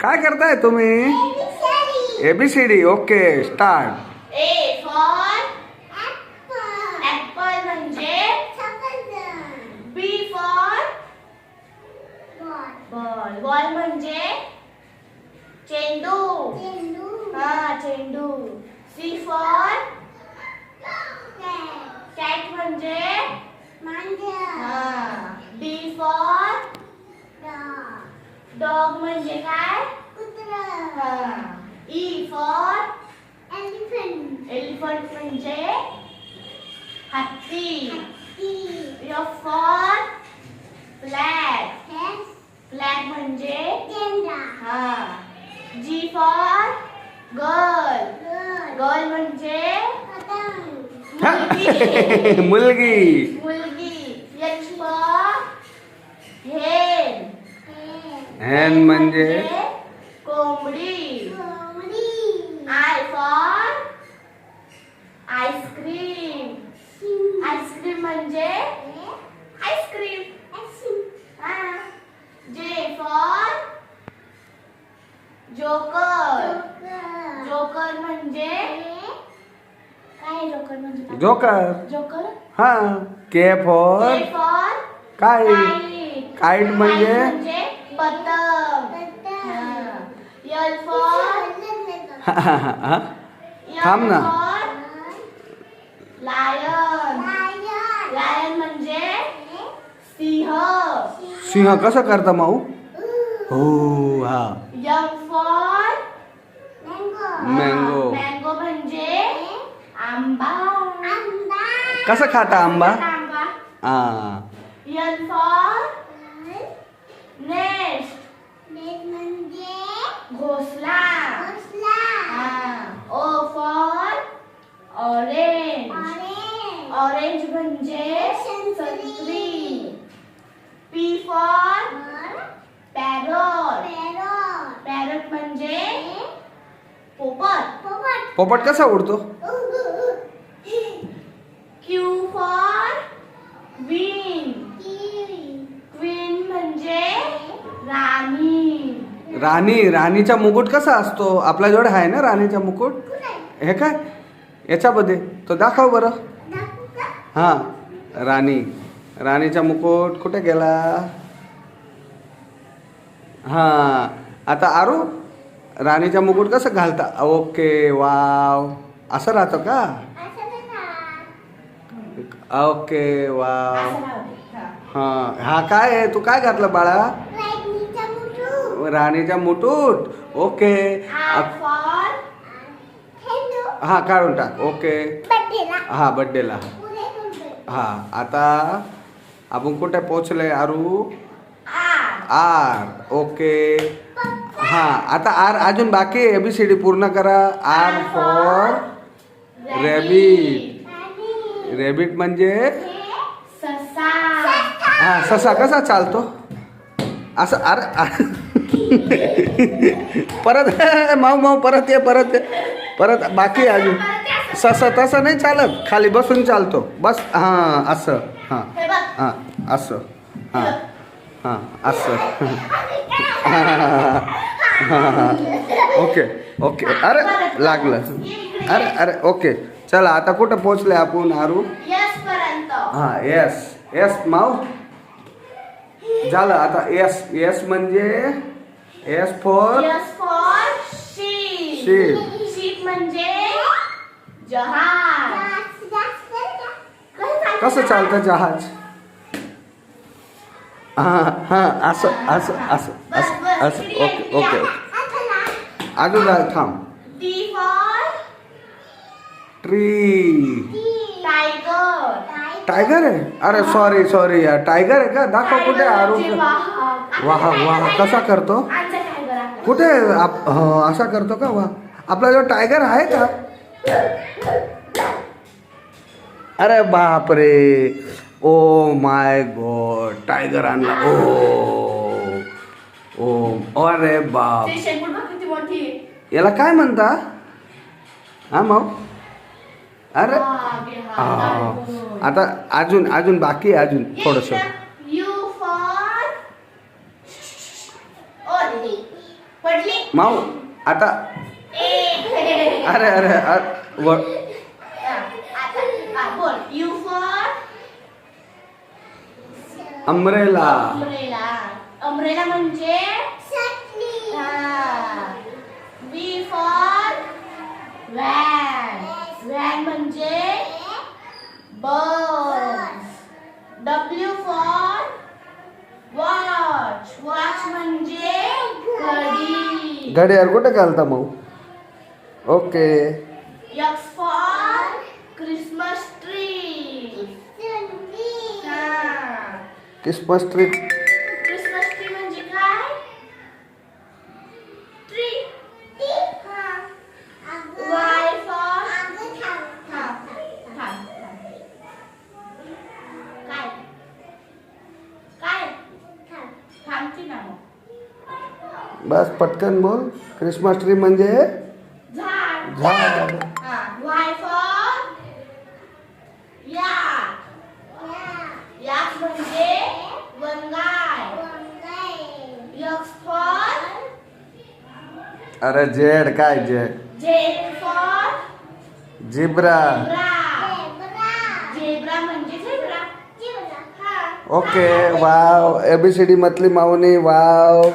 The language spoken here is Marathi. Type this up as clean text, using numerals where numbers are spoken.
काय करताय तुम्ही? ABCD. Okay, start. A for apple म्हणजे B for ball. Ball म्हणजे चेंडू. हा, चेंडू. C for cat म्हणजे हा. D for dog म्हणजे काय? हा. E for elephant म्हणजे हत्ती. F for flag. Flag म्हणजे हा. G for girl. Girl म्हणजे मुलगी. मुलगी. H for hen. hen म्हणजे कोंबडी. I for ice cream. आईस्क्रीम म्हणजे ice cream. J for joker. Joker म्हणजे काय? जोकर म्हणजे काय? जोकर. जोकर. हा. K for K for kite. Kite म्हणजे पतंग. L for थांब ना. लायन. लायन म्हणजे सिंह. सिंह कसं करता माऊ? हो, हा. M for mango. मँगो म्हणजे आंबा. कसं खाता आंबा? आंबा. हा. N for nest. घोसला. O for orange. ऑरेंज म्हणजे संत्री. P for parrot. पॅरॉट म्हणजे पोपट. पोपट कसा उडतो? Q for queen. क्वीन म्हणजे राणी. राणीचा मुकुट कसा असतो? आपल्याजवळ आहे ना राणीचा मुकुट? हे काय याच्यामध्ये तो दाखव बरं. हा, राणीचा मुकुट कुठे गेला? हा. आता आरू, राणीचा मुकुट कसं घालता? Okay, wow. असं राहतं का? Okay, wow. हा. हा काय आहे? तू काय घातलं बाळा? राणीचा मुकुट. ओके. हा, काढून टाक. ओके. हा, बर्थडेला. हा. आता आपण कुठे पोहोचले आरू? आर. ओके. हा. आता आर अजून बाकी आहे. ABCD पूर्ण करा. R for rabbit. रॅबिट म्हणजे ससा. हा. ससा कसा चालतो? असं. अरे परत माऊ परत ये. परत बाकी आहे अजून. ससा तसं नाही चालत, खाली बसून चालतो. बस. हां, असं. हां हां, असं. हां हां, असं. ओके. अरे लागलं. अरे ओके. चला आता कुठं पोहोचले आपण आरू? हां, येस माऊ झालं. आता येस म्हणजे एस फॉर शीप. शीप म्हणजे जहाज. कसं चालतं जहाज? हां, असं. ओके. अजून थांब. T for tree. टायगर आहे? अरे सॉरी यार. टायगर आहे का? दाखव कुठे आरू. वाह कसा करतो? कुठे? असा करतो का? वा. आपल्याजवळ टायगर आहे का? अरे बापरे. Oh my God. टायगर आणला. ओ अरे बाप. याला काय म्हणता? हा मग. अरे आता अजून बाकी आहे. अजून थोडंसं. यू फॉर पडली माऊ आता ए अरे अरे आता बोल U for umbrella. Umbrella. Umbrella म्हणजे बी फॉर व्हॅन. व्हॅन म्हणजे bus. W for watch. Watch म्हणजे घडी. घड्याळ कुठे घालता माऊ? Okay. X for Christmas tree. Christmas tree. Christmas tree म्हणजे काय? ट्री. वाय फॉर काय? काय? थांबती ना मग. बस पटकन बोल. क्रिसमस ट्री म्हणजे झाड. झाड. Y for yak. याक म्हणजे वनगाय. एक्स फॉर अरे जेड. काय Z? Z for zebra. Zebra म्हणजे झेब्रा. ओके. वाव. ABCD मतली माऊनी. वाव.